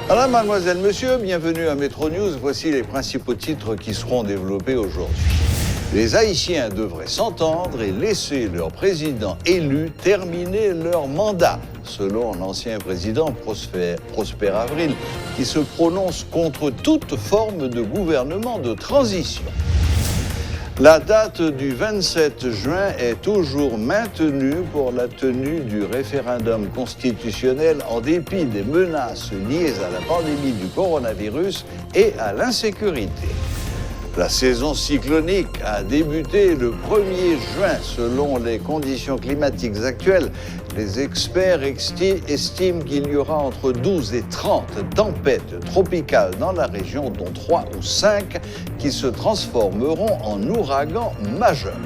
Alors, mademoiselle, monsieur, bienvenue à Metro News. Voici les principaux titres qui seront développés aujourd'hui. Les Haïtiens devraient s'entendre et laisser leur président élu terminer leur mandat, selon l'ancien président Prosper Avril, qui se prononce contre toute forme de gouvernement de transition. La date du 27 juin est toujours maintenue pour la tenue du référendum constitutionnel en dépit des menaces liées à la pandémie du coronavirus et à l'insécurité. La saison cyclonique a débuté le 1er juin selon les conditions climatiques actuelles. Les experts estiment qu'il y aura entre 12 et 30 tempêtes tropicales dans la région, dont 3 ou 5 qui se transformeront en ouragans majeurs.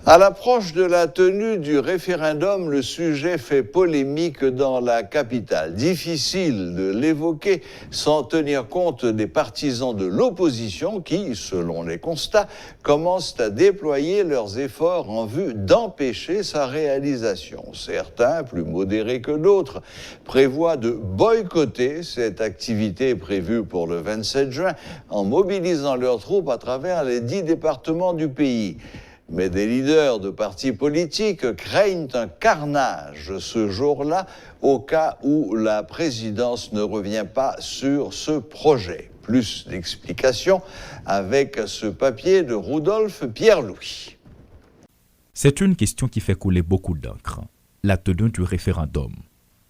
À l'approche de la tenue du référendum, le sujet fait polémique dans la capitale. Difficile de l'évoquer sans tenir compte des partisans de l'opposition qui, selon les constats, commencent à déployer leurs efforts en vue d'empêcher sa réalisation. Certains, plus modérés que d'autres, prévoient de boycotter cette activité prévue pour le 27 juin en mobilisant leurs troupes à travers les 10 départements du pays. Mais des leaders de partis politiques craignent un carnage ce jour-là au cas où la présidence ne revient pas sur ce projet. Plus d'explications avec ce papier de Rudolf Pierre-Louis. C'est une question qui fait couler beaucoup d'encre, la tenue du référendum.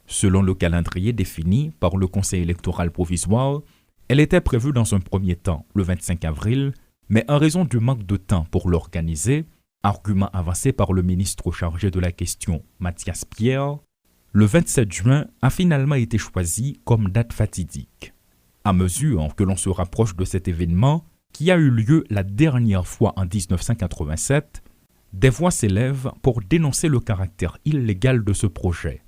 Selon le calendrier défini par le Conseil électoral provisoire, elle était prévue dans un premier temps le 25 avril, mais en raison du manque de temps pour l'organiser, argument avancé par le ministre chargé de la question, Mathias Pierre, le 27 juin a finalement été choisi comme date fatidique. À mesure que l'on se rapproche de cet événement, qui a eu lieu la dernière fois en 1987, des voix s'élèvent pour dénoncer le caractère illégal de ce projet.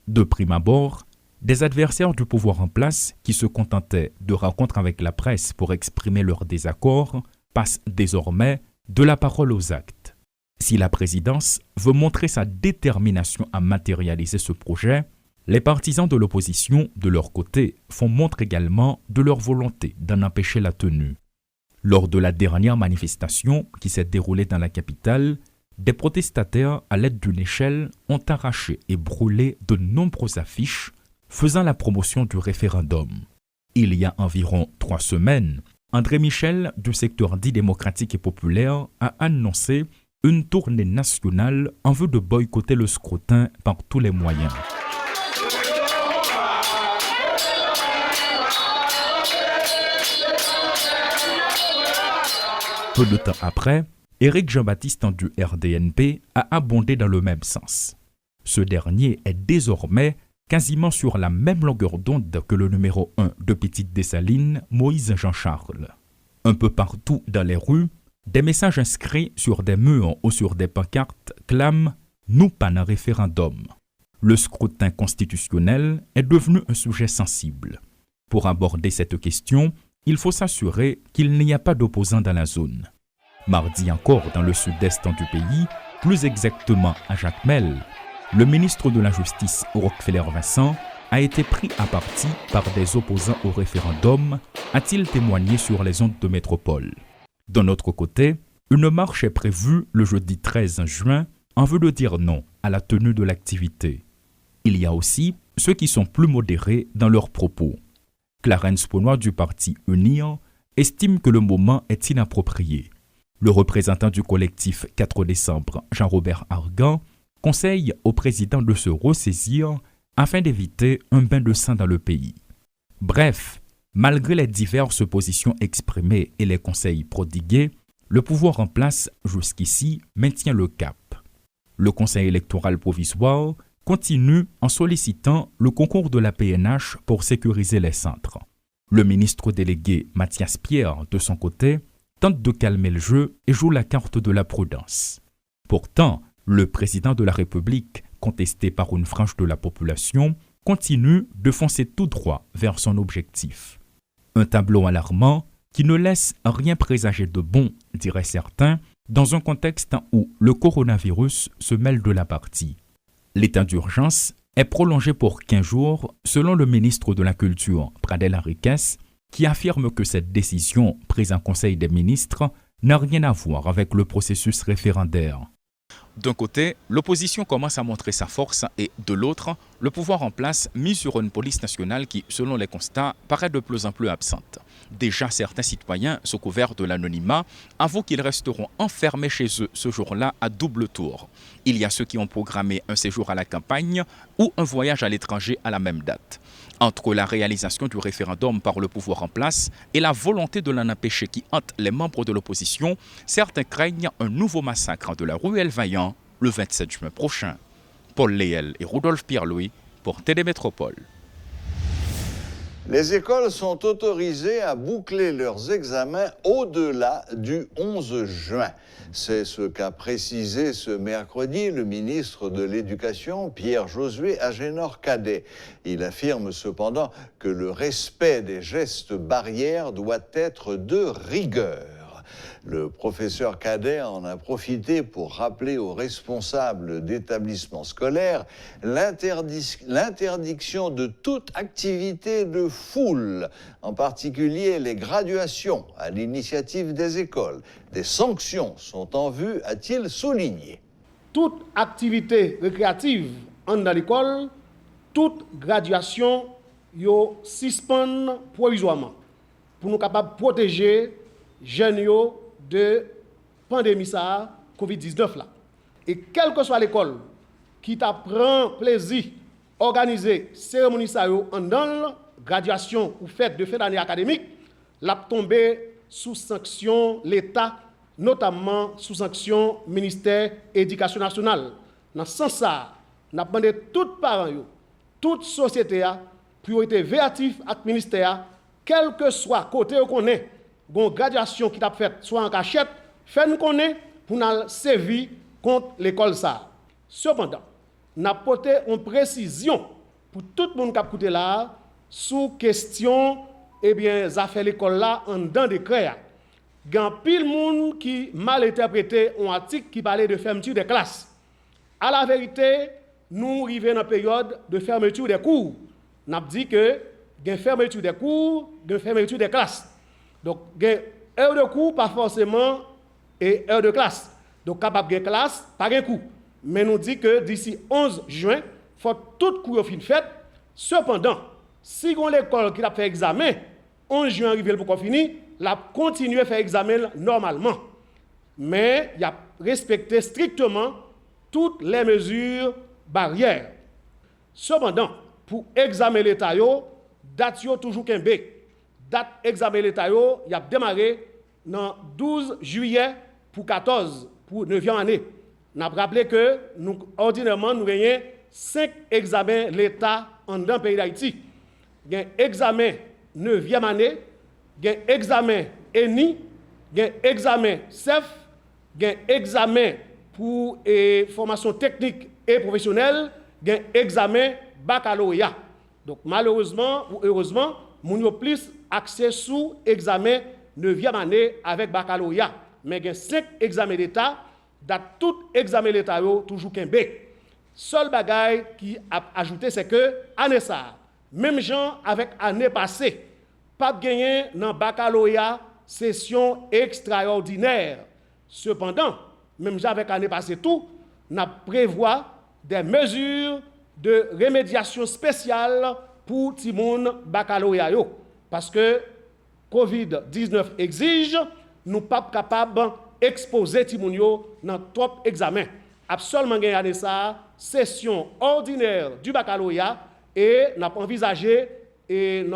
De prime abord, des adversaires du pouvoir en place qui se contentaient de rencontres avec la presse pour exprimer leur désaccord passe désormais de la parole aux actes. Si la présidence veut montrer sa détermination à matérialiser ce projet, les partisans de l'opposition, de leur côté, font montre également de leur volonté d'en empêcher la tenue. Lors de la dernière manifestation qui s'est déroulée dans la capitale, des protestataires, à l'aide d'une échelle, ont arraché et brûlé de nombreuses affiches faisant la promotion du référendum. Il y a environ 3 semaines, André Michel, du secteur dit démocratique et populaire, a annoncé une tournée nationale en vue de boycotter le scrutin par tous les moyens. Peu de temps après, Éric Jean-Baptiste du RDNP a abondé dans le même sens. Ce dernier est désormais quasiment sur la même longueur d'onde que le numéro 1 de Petite Dessalines, Moïse Jean-Charles. Un peu partout dans les rues, des messages inscrits sur des murs ou sur des pancartes clament « Nous pas un référendum ». Le scrutin constitutionnel est devenu un sujet sensible. Pour aborder cette question, il faut s'assurer qu'il n'y a pas d'opposants dans la zone. Mardi encore, dans le sud-est du pays, plus exactement à Jacmel, le ministre de la Justice, Rockefeller Vincent, a été pris à partie par des opposants au référendum, a-t-il témoigné sur les ondes de métropole. D'un autre côté, une marche est prévue le jeudi 13 juin en vue de dire non à la tenue de l'activité. Il y a aussi ceux qui sont plus modérés dans leurs propos. Clarence Ponois du parti UNIR estime que le moment est inapproprié. Le représentant du collectif 4 décembre, Jean-Robert Argan, conseille au président de se ressaisir afin d'éviter un bain de sang dans le pays. Bref, malgré les diverses positions exprimées et les conseils prodigués, le pouvoir en place jusqu'ici maintient le cap. Le Conseil électoral provisoire continue en sollicitant le concours de la PNH pour sécuriser les centres. Le ministre délégué Mathias Pierre, de son côté, tente de calmer le jeu et joue la carte de la prudence. Pourtant, le président de la République, contesté par une frange de la population, continue de foncer tout droit vers son objectif. Un tableau alarmant qui ne laisse rien présager de bon, diraient certains, dans un contexte où le coronavirus se mêle de la partie. L'état d'urgence est prolongé pour 15 jours selon le ministre de la Culture, Pradel Henriques, qui affirme que cette décision prise en Conseil des ministres n'a rien à voir avec le processus référendaire. D'un côté, l'opposition commence à montrer sa force et de l'autre, le pouvoir en place mise sur une police nationale qui, selon les constats, paraît de plus en plus absente. Déjà, certains citoyens, sous couvert de l'anonymat, avouent qu'ils resteront enfermés chez eux ce jour-là à double tour. Il y a ceux qui ont programmé un séjour à la campagne ou un voyage à l'étranger à la même date. Entre la réalisation du référendum par le pouvoir en place et la volonté de l'en empêcher qui hante les membres de l'opposition, certains craignent un nouveau massacre de la ruelle Vaillant le 27 juin prochain. Paul Léel et Rudolf Pierre-Louis pour TD Métropole. Les écoles sont autorisées à boucler leurs examens au-delà du 11 juin. C'est ce qu'a précisé ce mercredi le ministre de l'Éducation, Pierre-Josué Agénor-Cadet. Il affirme cependant que le respect des gestes barrières doit être de rigueur. Le professeur Cadet en a profité pour rappeler aux responsables d'établissements scolaires l'interdiction de toute activité de foule, en particulier les graduations à l'initiative des écoles. Des sanctions sont en vue, a-t-il souligné. Toute activité récréative en dans l'école, toute graduation, yo suspend provisoirement pour nous capables de protéger jeunes yo de pandémie ça COVID-19 là. Et quelle que soit l'école qui t'apprend plaisir organiser cérémonie ça yo en dans graduation ou fête de fin d'année académique, l'a tombé sous sanction l'État, notamment sous sanction ministère Éducation nationale. Dans ce sens ça, n'a demandé tout parents yo, toute société a priorité véatif avec ministère, quel que soit côté qu'on est, gon graduation qui t'a fait soit en cachette, fait nous connaît pour nous servir contre l'école ça. Cependant, n'a porté une précision pour tout le monde qui a écouté là sous question affaire l'école là en dedans décret. Gan pile monde qui mal interprété un article qui parlait de fermeture des classes. À la vérité, nous arrivons dans la période de fermeture des cours. N'a dit que gen fermeture des cours, gen fermeture des classes. Donc, heure de cours, pas forcément, et heure de classe. Donc, capable de classe, pas de cours. Mais nous dit que d'ici 11 juin, il faut tout cours fin fait. Cependant, si on l'école qui a fait examen, 11 juin arrivé pour qu'on finisse, la continuer à faire examen normalement. Mais il a respecté strictement toutes les mesures barrières. Cependant, pour examiner l'État, date toujours qu'un bec. Date examen l'État, il a démarré dans 12 juillet pour 14, pour 9e année. Nous avons rappelé que nous, ordinairement, nous avons 5 examens l'État en dans le pays d'Haïti. Il y a un examen 9e année, il y a un examen ENI, il y a un examen CEF, il y a un examen pour formation technique et professionnelle, il y a un examen baccalauréat. Donc malheureusement ou heureusement, nous avons plus accès sous examen 9e année avec baccalauréat. Mais il y a 5 examens d'État, dans tout examen d'État, toujours qu'un B. Seul bagage qui a ajouté, c'est que, année ça, même gens avec année passée, pas gagné dans baccalauréat session extraordinaire. Cependant, même gens avec année passée tout, n'a prévoit des mesures de remédiation spéciale pour Timoun baccalauréat. Parce que COVID-19 exige, nous ne sommes pas capables d'exposer Timoun dans trop examens. Absolument gagné ça, session ordinaire du baccalauréat et n'a pas envisagé et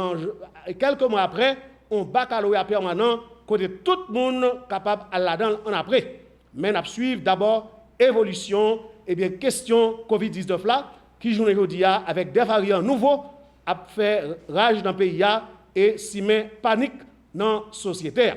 quelques mois après, un baccalauréat permanent côté tout le monde capable à la dans en après. Mais nous suivons d'abord évolution et bien question COVID-19 là qui joue aujourd'hui avec des variants nouveaux a fait rage dans le pays et s'y met panique dans la société.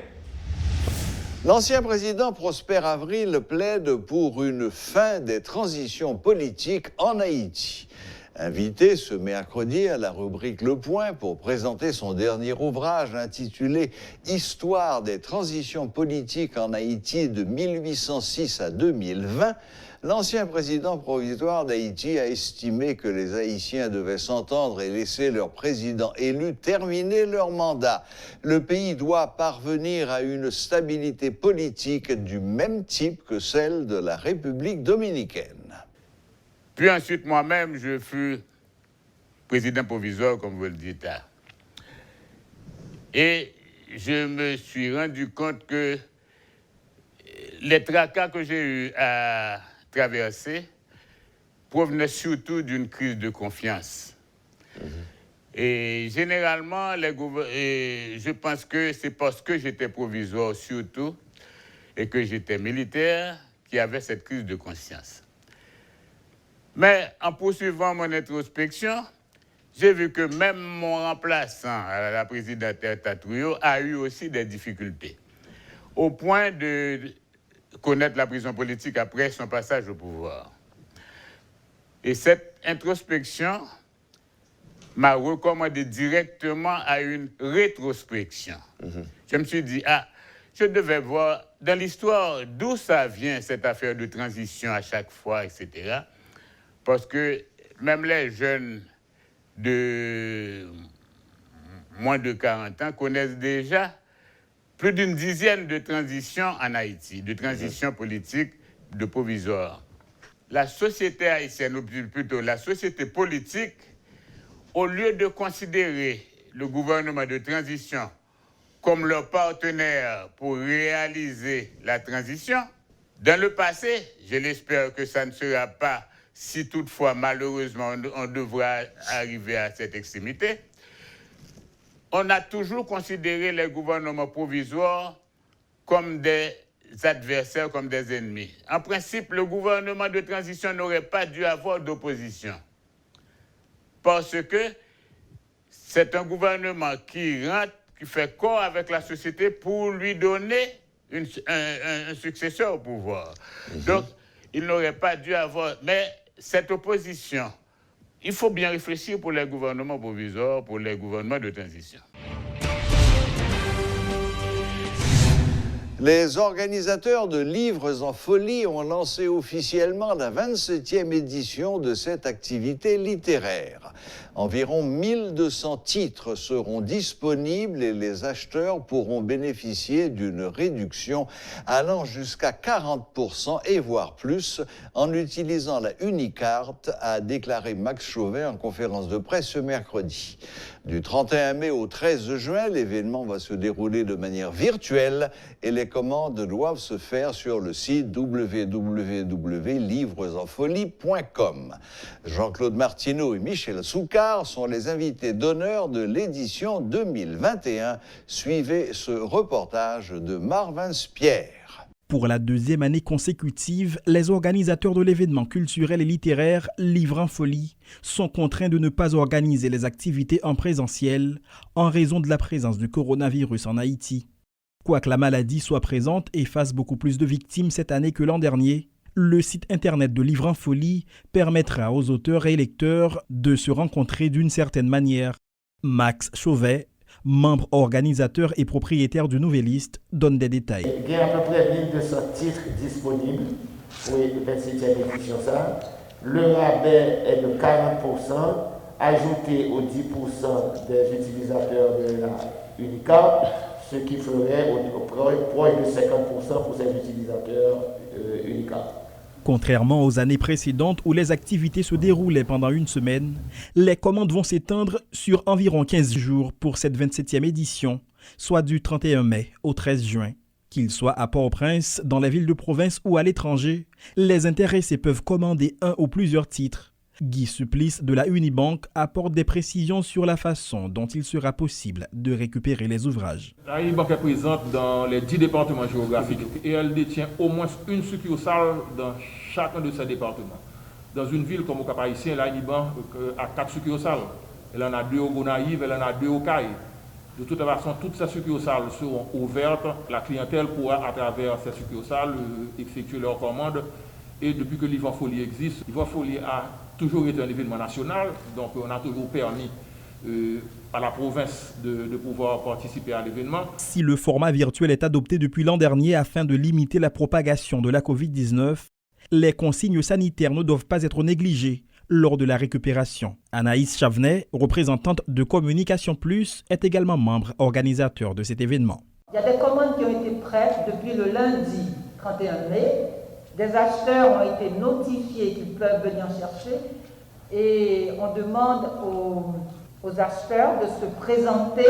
L'ancien président Prosper Avril plaide pour une fin des transitions politiques en Haïti. Invité ce mercredi à la rubrique Le Point pour présenter son dernier ouvrage intitulé « Histoire des transitions politiques en Haïti de 1806 à 2020 », l'ancien président provisoire d'Haïti a estimé que les Haïtiens devaient s'entendre et laisser leur président élu terminer leur mandat. Le pays doit parvenir à une stabilité politique du même type que celle de la République dominicaine. Puis ensuite, moi-même, je fus président provisoire, comme vous le dites là. Et je me suis rendu compte que les tracas que j'ai eus à traverser provenaient surtout d'une crise de confiance. Et généralement, je pense que c'est parce que j'étais provisoire surtout et que j'étais militaire qu'il y avait cette crise de conscience. Mais en poursuivant mon introspection, j'ai vu que même mon remplaçant à la présidente Tatouyo a eu aussi des difficultés, au point de connaître la prison politique après son passage au pouvoir. Et cette introspection m'a recommandé directement à une rétrospection. Je me suis dit, je devais voir dans l'histoire d'où ça vient, cette affaire de transition à chaque fois, etc. Parce que même les jeunes de moins de 40 ans connaissent déjà plus d'une dizaine de transitions en Haïti, de transitions politiques de provisoire. La société haïtienne, ou plutôt la société politique, au lieu de considérer le gouvernement de transition comme leur partenaire pour réaliser la transition, dans le passé, je l'espère que ça ne sera pas si toutefois, malheureusement, on devra arriver à cette extrémité, on a toujours considéré les gouvernements provisoires comme des adversaires, comme des ennemis. En principe, le gouvernement de transition n'aurait pas dû avoir d'opposition. Parce que c'est un gouvernement qui rentre, qui fait corps avec la société pour lui donner un successeur au pouvoir. Donc, il n'aurait pas dû avoir... Mais cette opposition, il faut bien réfléchir pour les gouvernements provisoires, pour les gouvernements de transition. Les organisateurs de Livres en folie ont lancé officiellement la 27e édition de cette activité littéraire. Environ 1200 titres seront disponibles et les acheteurs pourront bénéficier d'une réduction allant jusqu'à 40% et voire plus en utilisant la Unicarte, a déclaré Max Chauvet en conférence de presse ce mercredi. Du 31 mai au 13 juin, l'événement va se dérouler de manière virtuelle et les commandes doivent se faire sur le site www.livresenfolie.com. Jean-Claude Martineau et Michel Soucard sont les invités d'honneur de l'édition 2021. Suivez ce reportage de Marvin Spierre. Pour la deuxième année consécutive, les organisateurs de l'événement culturel et littéraire Livres en folie sont contraints de ne pas organiser les activités en présentiel en raison de la présence du coronavirus en Haïti. Quoique la maladie soit présente et fasse beaucoup plus de victimes cette année que l'an dernier, le site internet de Livres en folie permettra aux auteurs et lecteurs de se rencontrer d'une certaine manière. Max Chauvet, membre organisateur et propriétaire du Nouvelliste, donne des détails. Il y a à peu près 1200 titres disponibles pour la 27e édition. Le rabais est de 40%, ajouté aux 10% des utilisateurs de la Unicarte, ce qui ferait proche de 50% pour ces utilisateurs Unicarte. Contrairement aux années précédentes où les activités se déroulaient pendant une semaine, les commandes vont s'étendre sur environ 15 jours pour cette 27e édition, soit du 31 mai au 13 juin. Qu'ils soient à Port-au-Prince, dans la ville de province ou à l'étranger, les intéressés peuvent commander un ou plusieurs titres. Guy Supplice de la Unibank apporte des précisions sur la façon dont il sera possible de récupérer les ouvrages. La Unibank est présente dans les 10 départements géographiques et elle détient au moins une succursale dans chacun de ces départements. Dans une ville comme au Cap-Haïtien, la Unibank a 4 succursales. Elle en a 2 au Gonaïves, elle en a 2 au Caille. De toute façon, toutes ces succursales seront ouvertes. La clientèle pourra, à travers ces succursales, effectuer leurs commandes. Et depuis que Livres en folie existe, Livres en folie a toujours été un événement national, donc on a toujours permis à la province de pouvoir participer à l'événement. Si le format virtuel est adopté depuis l'an dernier afin de limiter la propagation de la COVID-19, les consignes sanitaires ne doivent pas être négligées lors de la récupération. Anaïs Chavenet, représentante de Communication Plus, est également membre organisateur de cet événement. Il y a des commandes qui ont été prêtes depuis le lundi 31 mai. Des acheteurs ont été notifiés qu'ils peuvent venir chercher et on demande aux acheteurs de se présenter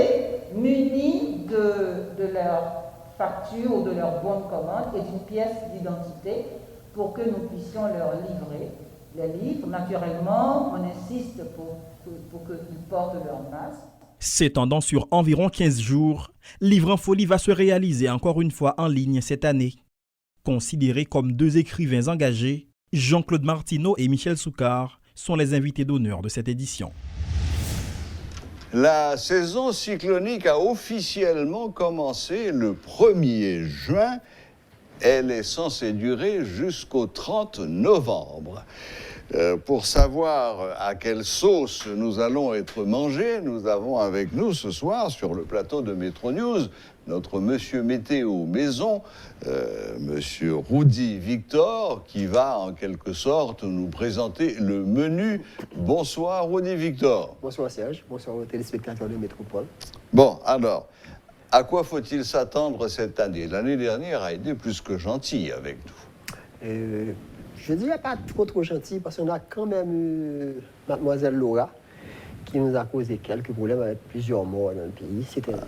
munis de leur facture ou de leur bon de commande et d'une pièce d'identité pour que nous puissions leur livrer les livres. Naturellement, on insiste pour qu'ils portent leur masque. S'étendant sur environ 15 jours, Livre en Folie va se réaliser encore une fois en ligne cette année. Considérés comme deux écrivains engagés, Jean-Claude Martineau et Michel Soucard sont les invités d'honneur de cette édition. La saison cyclonique a officiellement commencé le 1er juin. Elle est censée durer jusqu'au 30 novembre. Pour savoir à quelle sauce nous allons être mangés, nous avons avec nous ce soir sur le plateau de Métro News notre monsieur météo maison, monsieur Rudy Victor, qui va en quelque sorte nous présenter le menu. Bonsoir Rudy Victor. Bonsoir Serge, bonsoir aux téléspectateurs de Métropole. Bon, alors, à quoi faut-il s'attendre cette année? L'année dernière a été plus que gentille avec nous. Je dirais pas trop gentil parce qu'on a quand même eu mademoiselle Laura qui nous a causé quelques problèmes avec plusieurs morts dans le pays.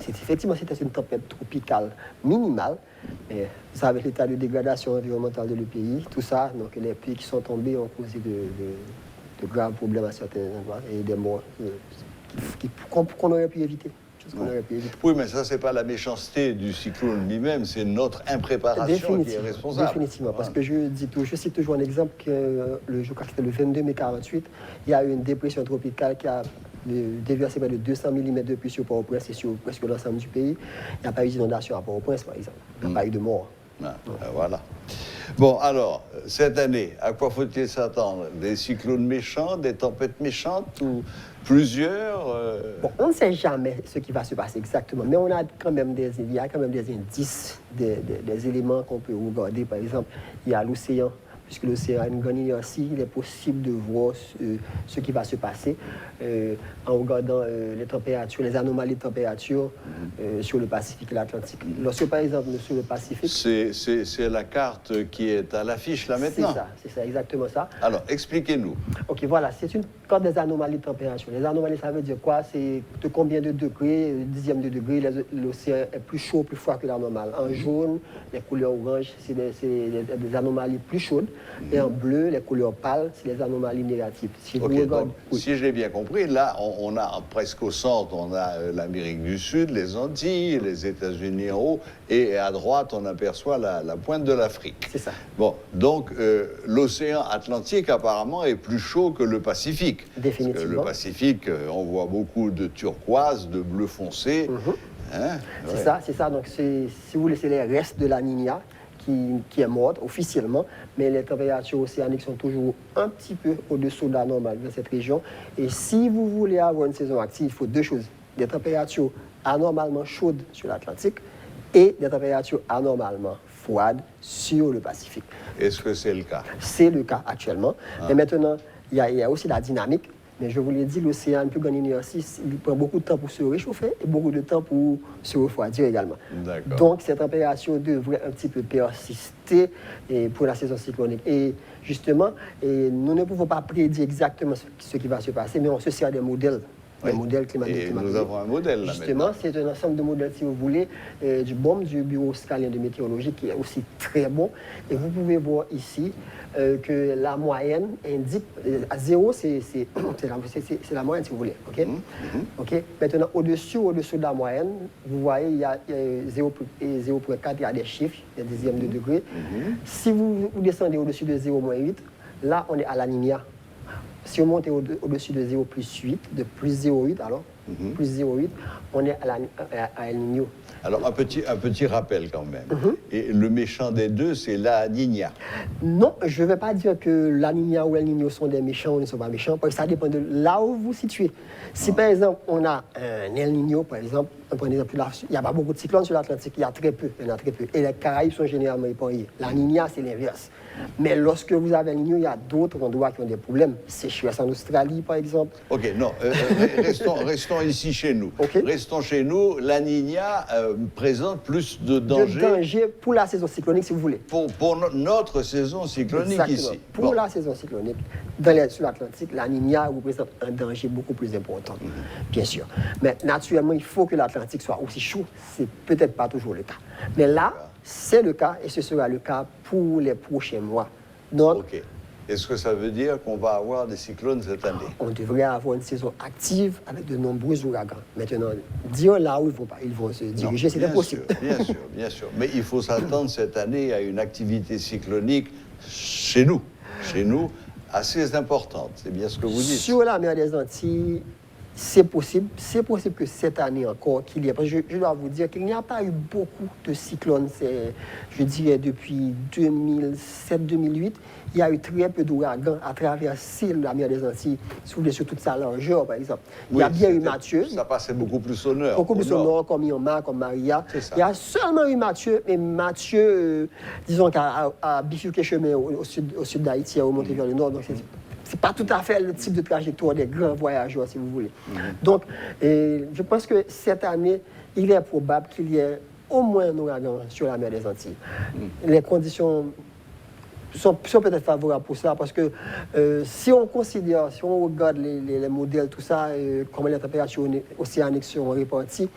Effectivement, c'était une tempête tropicale minimale, mais vous savez l'état de dégradation environnementale de le pays, tout ça, donc les pluies qui sont tombées ont causé de graves problèmes à certains endroits et des morts qu'on aurait pu éviter. Oui, mais ça, c'est pas la méchanceté du cyclone lui-même, c'est notre impréparation qui est responsable. Définitivement, parce que je cite toujours un exemple que je crois que c'était le 22 mai 48, il y a eu une dépression tropicale qui a déversé près de 200 mm de pluie sur Port-au-Prince et sur presque l'ensemble du pays. Il n'y a pas eu d'inondation à Port-au-Prince, par exemple. Il n'y a pas eu de mort. Voilà. Bon, alors, cette année, à quoi faut-il s'attendre? Des cyclones méchants, des tempêtes méchantes ou plusieurs Bon, on ne sait jamais ce qui va se passer exactement, mais il y a quand même des indices, des éléments qu'on peut regarder. Par exemple, il y a l'océan, puisque l'océan a une grande inertie, il est possible de voir ce qui va se passer en regardant les températures, les anomalies de température sur le Pacifique et l'Atlantique. Lorsque, par exemple, sur le Pacifique... C'est la carte qui est à l'affiche là maintenant. C'est ça, exactement ça. Alors, expliquez-nous. Ok, voilà, c'est une carte des anomalies de température. Les anomalies, ça veut dire quoi? C'est de combien de degrés, dixième de degré, l'océan est plus chaud, plus froid que la normale. En jaune, les couleurs orange, c'est des anomalies plus chaudes. Et en bleu, les couleurs pâles, c'est les anomalies négatives. Si j'ai bien compris, là, on a presque au centre, on a l'Amérique du Sud, les Antilles, les États-Unis en haut, et à droite, on aperçoit la pointe de l'Afrique. C'est ça. Bon, donc l'océan Atlantique, apparemment, est plus chaud que le Pacifique. Définitivement. Parce que le Pacifique, on voit beaucoup de turquoise, de bleu foncé. Hein? C'est ça. Donc, si vous voulez, c'est les restes de la Niña qui est morte officiellement, mais les températures océaniques sont toujours un petit peu au-dessous de la normale dans cette région. Et si vous voulez avoir une saison active, il faut deux choses. Des températures anormalement chaudes sur l'Atlantique et des températures anormalement froides sur le Pacifique. Est-ce que c'est le cas? C'est le cas actuellement. Mais maintenant, il y a aussi la dynamique. Mais je vous l'ai dit, l'océan, plus grande inertie, il prend beaucoup de temps pour se réchauffer et beaucoup de temps pour se refroidir également. Donc, ces températures devraient un petit peu persister pour la saison cyclonique. Et justement, nous ne pouvons pas prédire exactement ce qui va se passer, mais on se sert des modèles. Des modèles climatiques. Et nous avons un modèle là justement, maintenant. C'est un ensemble de modèles, si vous voulez, du BOM, du Bureau australien de météorologie, qui est aussi très bon. Et vous pouvez voir ici que la moyenne indique, à 0, c'est la moyenne, si vous voulez. OK? Maintenant, au-dessous de la moyenne, vous voyez, il y a 0,4, il y a des chiffres, il y a des dixièmes de degré. Si vous descendez au-dessus de 0,8, là, on est à la Niña. Si on monte au-dessus de 0 plus 8, de plus 0,8, alors plus 0,8, on est à El Niño. Alors, un petit rappel quand même. Et le méchant des deux, c'est la Niña. Non, je ne vais pas dire que la Niña ou El Niño sont des méchants ou ne sont pas méchants, parce que ça dépend de là où vous vous situez. Si par exemple, on a un El Niño, par exemple, il n'y a pas beaucoup de cyclones sur l'Atlantique, il y en a très peu. Et les Caraïbes sont généralement épargnés. La Niña, c'est l'inverse. Mais lorsque vous avez El Niño, il y a d'autres endroits qui ont des problèmes. Sécheresse en Australie, par exemple. Ok, non, restons ici chez nous. Okay. Restons chez nous. La Niña présente plus de danger. De danger pour la saison cyclonique, si vous voulez. Pour notre saison cyclonique. Exactement. Ici. Pour la saison cyclonique, sur l'Atlantique, la Niña représente un danger beaucoup plus important, bien sûr. Mais naturellement, il faut que l'Atlantique soit aussi chaud. C'est peut-être pas toujours le cas. Mais là, c'est le cas et ce sera le cas pour les prochains mois. Donc, ok. Est-ce que ça veut dire qu'on va avoir des cyclones cette année? On devrait avoir une saison active avec de nombreux ouragans. Maintenant, dire là où ils vont se diriger, c'est impossible. Bien sûr. Mais il faut s'attendre cette année à une activité cyclonique chez nous, assez importante. C'est bien ce que vous dites. Sur la mer des Antilles, c'est possible que cette année encore qu'il y ait. Parce que je dois vous dire qu'il n'y a pas eu beaucoup de cyclones, je dirais depuis 2007-2008. Il y a eu très peu d'ouragans à traverser la mer des Antilles, sur toute sa largeur, par exemple. Il y a bien eu Mathieu. Ça passait beaucoup plus au nord. Beaucoup plus au nord, comme Irma, comme Maria. Il y a seulement eu Mathieu, mais Mathieu, disons qu'a bifurqué chemin au sud d'Haïti, a remonté vers le nord. Donc c'est pas tout à fait le type de trajectoire des grands voyageurs, si vous voulez. Donc, je pense que cette année, il est probable qu'il y ait au moins un ouragan sur la mer des Antilles. Les conditions sont peut-être favorables pour ça, parce que si on regarde les modèles, tout ça, comment les températures océaniques sont réparties,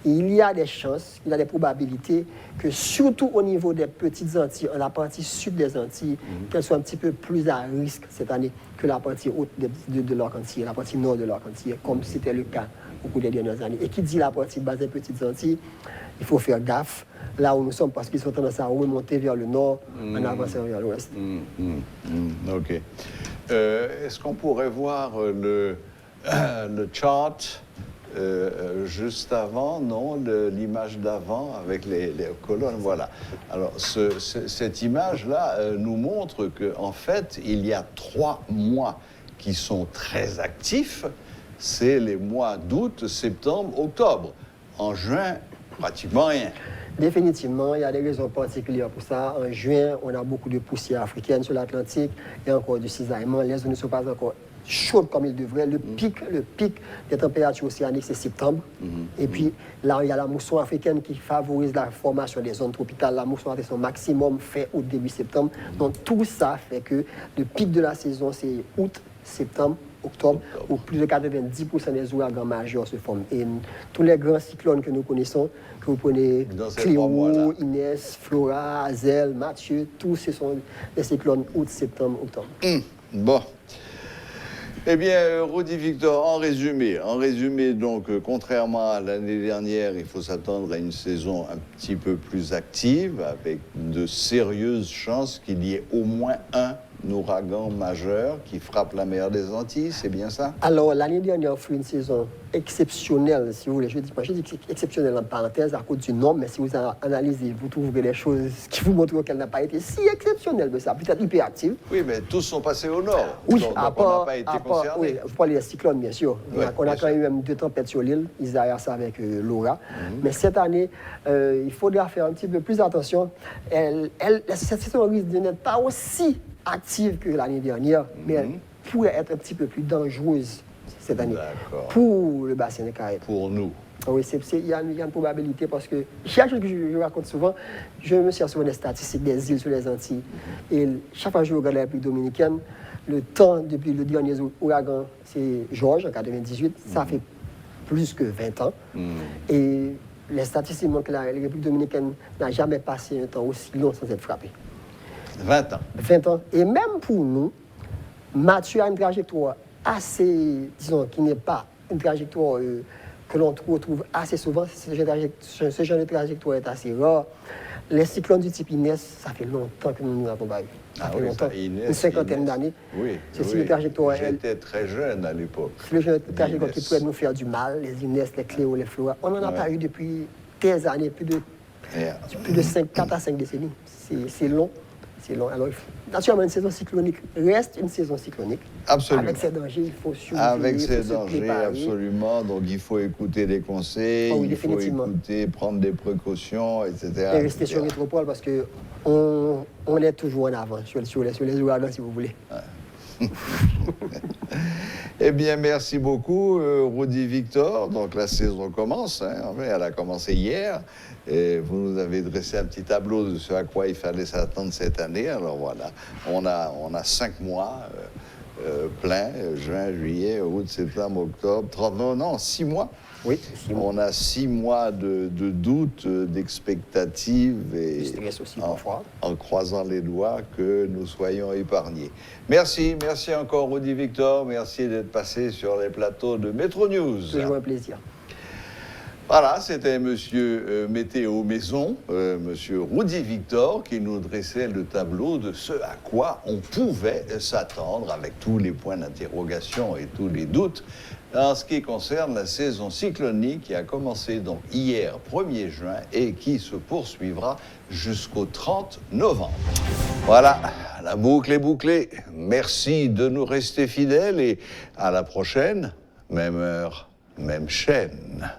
il y a des chances, il y a des probabilités que surtout au niveau des petites Antilles, la partie sud des Antilles, qu'elles soient un petit peu plus à risque cette année que la partie haute de l'Arc-en-Ciel, la partie nord de l'Arc-en-Ciel, comme c'était le cas au cours des dernières années. Et qui dit la partie basse des petites Antilles, il faut faire gaffe là où nous sommes, parce qu'ils ont tendance à remonter vers le nord en avançant vers l'ouest. Ok. Est-ce qu'on pourrait voir le chart juste avant, non, l'image d'avant avec les colonnes, voilà. Alors, cette image-là nous montre qu'en fait, il y a 3 mois qui sont très actifs. C'est les mois d'août, septembre, octobre. En juin, pratiquement rien. Définitivement, il y a des raisons particulières pour ça. En juin, on a beaucoup de poussière africaine sur l'Atlantique. Il y a encore du cisaillement. Les zones ne sont pas encore chaudes comme ils devraient. Le pic des températures océaniques, c'est septembre. Et puis, là, il y a la mousson africaine qui favorise la formation des zones tropicales. La mousson a son maximum fait août, début septembre. Donc, tout ça fait que le pic de la saison, c'est août, septembre, octobre, où plus de 90% des ouragans majeurs se forment. Et tous les grands cyclones que nous connaissons, que vous prenez Cléo, Inès, Flora, Azel, Mathieu, tous ce sont des cyclones août, septembre, octobre. Bon. Eh bien, Rudy Victor, en résumé, donc, contrairement à l'année dernière, il faut s'attendre à une saison un petit peu plus active, avec de sérieuses chances qu'il y ait au moins un ouragan majeur qui frappe la mer des Antilles, c'est bien ça? Alors, l'année dernière fut une saison exceptionnelle, si vous voulez. Je dis exceptionnelle en parenthèse à cause du nombre, mais si vous analysez, vous trouverez des choses qui vous montrent qu'elle n'a pas été si exceptionnelle, mais ça peut-être hyper active. Oui, mais tous sont passés au nord. Oui, donc on n'a pas été concernés. Oui, vous parlez des cyclones, bien sûr. On a quand même eu 2 tempêtes sur l'île, Isaias avec Laura. Mais cette année, il faudra faire un petit peu plus attention. Cette saison risque de n'être pas aussi active que l'année dernière, mais elle pourrait être un petit peu plus dangereuse cette année pour le bassin des Caraïbes. Pour nous. Oui, il y a une probabilité parce que chaque chose que je raconte souvent, je me sers souvent des statistiques des îles sur les Antilles. Et chaque fois que je regarde la République dominicaine, le temps depuis le dernier ouragan, c'est Georges en 98, ça fait plus que 20 ans. Et les statistiques montrent que la République dominicaine n'a jamais passé un temps aussi long sans être frappée. 20 ans. 20 ans. Et même pour nous, Mathieu a une trajectoire assez, disons, qui n'est pas une trajectoire que l'on retrouve assez souvent. Ce genre de trajectoire est assez rare. Les cyclones du type Inès, ça fait longtemps que nous n'avons pas eu. Ça fait longtemps, une cinquantaine d'années. Oui, c'est une trajectoire. J'étais très jeune à l'époque. C'est le genre de trajectoire qui pourrait nous faire du mal, les Inès, les Cléo, les Flora. On n'en a pas eu depuis des années, plus de 4 à 5 décennies. C'est long. C'est long. Alors, naturellement, une saison cyclonique reste une saison cyclonique. Absolument. Avec ses dangers, il faut surveiller. Avec ses dangers, absolument. Donc, il faut écouter les conseils, il faut écouter, prendre des précautions, etc. Et rester sur Métropole parce qu'on est toujours en avant sur les ouragans, si vous voulez. Ouais. Eh bien, merci beaucoup, Rudy Victor. Donc, la saison commence. Elle a commencé hier. Et vous nous avez dressé un petit tableau de ce à quoi il fallait s'attendre cette année. Alors voilà, on a 5 mois pleins, juin, juillet, août, septembre, octobre, 6 mois. Oui, 6 mois. On a 6 mois de doute, d'expectative et stress aussi parfois. En croisant les doigts que nous soyons épargnés. Merci encore Rudy Victor, merci d'être passé sur les plateaux de Métro News. Toujours un plaisir. Voilà, c'était Monsieur Météo Maison, Monsieur Rudy Victor, qui nous dressait le tableau de ce à quoi on pouvait s'attendre avec tous les points d'interrogation et tous les doutes en ce qui concerne la saison cyclonique qui a commencé donc hier 1er juin et qui se poursuivra jusqu'au 30 novembre. Voilà, la boucle est bouclée. Merci de nous rester fidèles et à la prochaine, même heure, même chaîne.